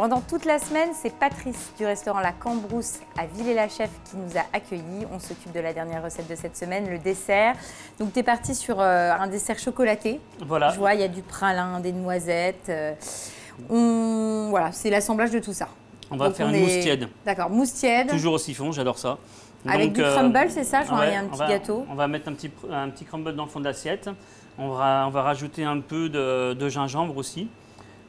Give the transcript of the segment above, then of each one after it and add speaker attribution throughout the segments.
Speaker 1: Pendant toute la semaine, c'est Patrice du restaurant La Cambrousse à Villers-la-Chef qui nous a accueillis. On s'occupe de la dernière recette de cette semaine, le dessert. Donc tu es parti sur un dessert chocolaté.
Speaker 2: Voilà.
Speaker 1: Je vois, il y a du pralin, des noisettes. Voilà, c'est l'assemblage de tout ça.
Speaker 2: On va faire une mousse tiède.
Speaker 1: D'accord, mousse tiède.
Speaker 2: Toujours au siphon, j'adore ça.
Speaker 1: Avec du crumble, c'est ça? Je vois, il y a un petit gâteau.
Speaker 2: On va mettre un petit crumble dans le fond de l'assiette. On va rajouter un peu de gingembre aussi.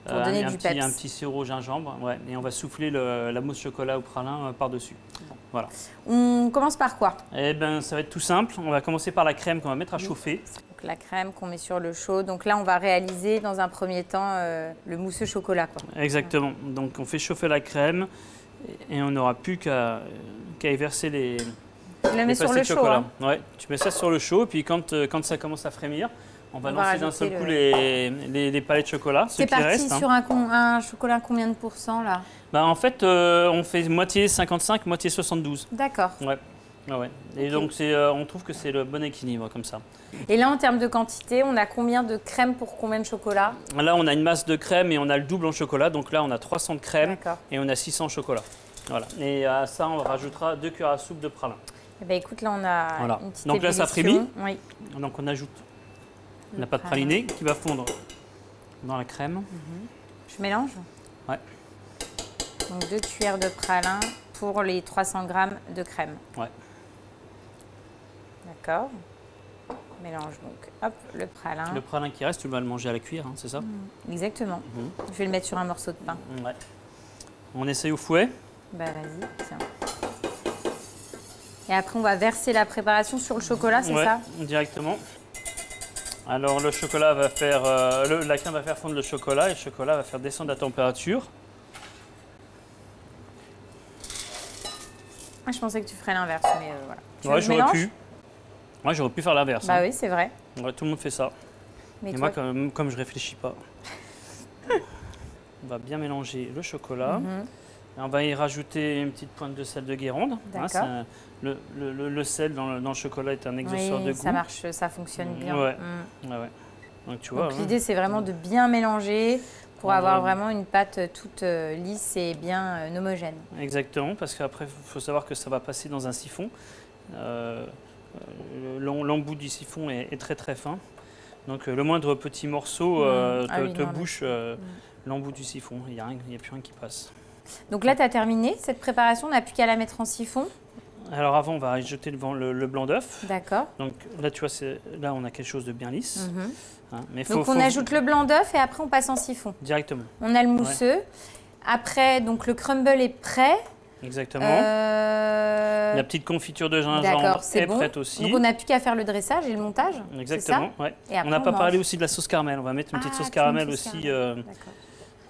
Speaker 1: Pour donner du peps.
Speaker 2: Un petit sirop au gingembre, ouais. Et on va souffler la mousse chocolat au pralin par-dessus. Bon. Voilà.
Speaker 1: On commence par quoi?
Speaker 2: Eh ben, ça va être tout simple. On va commencer par la crème qu'on va mettre à chauffer.
Speaker 1: Donc, la crème qu'on met sur le chaud. Donc là, on va réaliser dans un premier temps le mousseux chocolat, quoi.
Speaker 2: Exactement. Donc on fait chauffer la crème et on n'aura plus qu'à y verser les
Speaker 1: Tu la mets sur le chaud, hein.
Speaker 2: Ouais, tu mets ça sur le chaud et puis quand ça commence à frémir, on va lancer d'un seul coup les palettes de chocolat.
Speaker 1: C'est parti sur un chocolat combien de pourcents là?
Speaker 2: Bah, en fait, on fait moitié 55, moitié 72.
Speaker 1: D'accord.
Speaker 2: Ouais. Ah ouais. Et donc on trouve que c'est le bon équilibre comme ça.
Speaker 1: Et là, en termes de quantité, on a combien de crème pour combien de chocolat?
Speaker 2: Là, on a une masse de crème et on a le double en chocolat. Donc là, on a 300 de crème et on a 600 chocolat. Voilà. Et à ça, on rajoutera 2 cuillères à soupe de pralin.
Speaker 1: Eh ben, écoute, là, on a une petite
Speaker 2: Donc là, ça frémit.
Speaker 1: Oui.
Speaker 2: Donc on ajoute la pâte pralinée qui va fondre dans la crème.
Speaker 1: Je mélange? Ouais. Donc 2 cuillères de pralin pour les 300 g de crème.
Speaker 2: Ouais.
Speaker 1: D'accord. Mélange donc, hop, le pralin.
Speaker 2: Le pralin qui reste, tu vas le manger à la cuillère, hein, c'est ça?
Speaker 1: Exactement. Je vais le mettre sur un morceau de pain.
Speaker 2: Ouais. On essaye au fouet.
Speaker 1: Bah vas-y, tiens. Et après, on va verser la préparation sur le chocolat, c'est ça?
Speaker 2: Directement. Alors le chocolat va faire, la crème va faire fondre le chocolat et le chocolat va faire descendre la température.
Speaker 1: Ah, je pensais que tu ferais l'inverse, mais voilà.
Speaker 2: Ouais, j'aurais pu. Moi, j'aurais pu faire l'inverse.
Speaker 1: Bah oui, c'est vrai.
Speaker 2: Ouais, tout le monde fait ça. Mais moi, comme je réfléchis pas, on va bien mélanger le chocolat. Et on va y rajouter une petite pointe de sel de Guérande. Hein, le sel dans le chocolat est un exhausteur de goût.
Speaker 1: Ça marche, ça fonctionne bien.
Speaker 2: Ouais. Ouais. Donc, tu vois,
Speaker 1: l'idée, c'est vraiment de bien mélanger pour avoir vraiment une pâte toute lisse et bien homogène.
Speaker 2: Exactement, parce qu'après, il faut savoir que ça va passer dans un siphon. L'embout du siphon est très très fin. Donc le moindre petit morceau te bouche l'embout du siphon. Il n'y a plus rien qui passe.
Speaker 1: Donc là, tu as terminé cette préparation, on n'a plus qu'à la mettre en siphon.
Speaker 2: Alors avant, on va ajouter le blanc d'œuf.
Speaker 1: D'accord.
Speaker 2: Donc là, tu vois, là, on a quelque chose de bien lisse. Hein, mais
Speaker 1: donc on ajoute le blanc d'œuf et après, on passe en siphon.
Speaker 2: Directement.
Speaker 1: On a le mousseux. Après, donc le crumble est prêt.
Speaker 2: Exactement. La petite confiture de gingembre est prête aussi.
Speaker 1: Donc on n'a plus qu'à faire le dressage et le montage.
Speaker 2: Exactement. Ouais.
Speaker 1: Et après,
Speaker 2: on n'a pas parlé aussi de la sauce caramel. On va mettre une petite sauce caramel aussi.
Speaker 1: D'accord.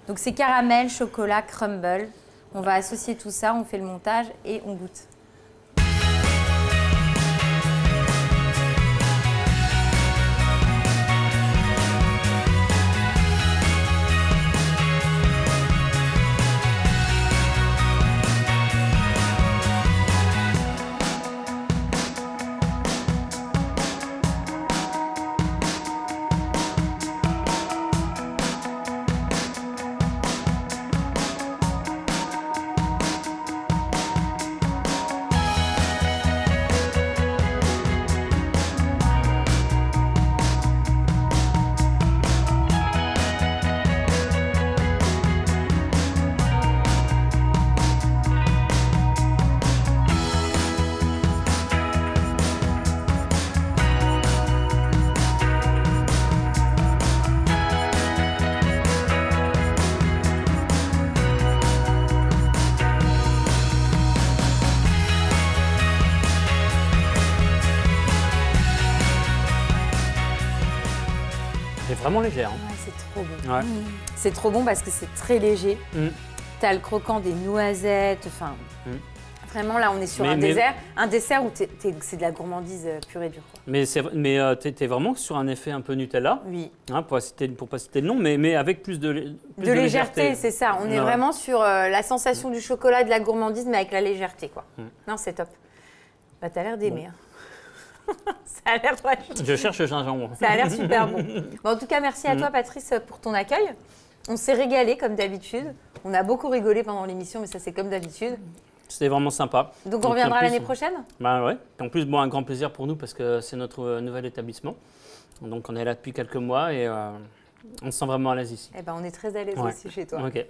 Speaker 1: Donc c'est caramel, chocolat, crumble. On va associer tout ça, on fait le montage et on goûte.
Speaker 2: C'est vraiment légère. Hein.
Speaker 1: Ouais, c'est trop bon. C'est trop bon parce que c'est très léger. Tu as le croquant des noisettes. Enfin, vraiment, là, on est sur un dessert où c'est de la gourmandise pure et dure. Quoi.
Speaker 2: Mais tu es vraiment sur un effet un peu Nutella.
Speaker 1: Oui.
Speaker 2: Hein, pour pas citer le nom, mais avec plus de
Speaker 1: légèreté. C'est ça. On est vraiment sur la sensation du chocolat, de la gourmandise, mais avec la légèreté. Quoi. Non, c'est top. Bah, tu as l'air d'aimer. Bon. Ça a l'air
Speaker 2: Je cherche le gingembre.
Speaker 1: Ça a l'air super bon. Bon. En tout cas, merci à toi, Patrice, pour ton accueil. On s'est régalé comme d'habitude. On a beaucoup rigolé pendant l'émission, mais ça c'est comme d'habitude.
Speaker 2: C'était vraiment sympa.
Speaker 1: Donc on reviendra l'année prochaine?
Speaker 2: Bah ouais. En plus, bon, un grand plaisir pour nous parce que c'est notre nouvel établissement. Donc on est là depuis quelques mois et on se sent vraiment à l'aise ici.
Speaker 1: Eh ben, on est très à l'aise aussi chez toi.
Speaker 2: Ok.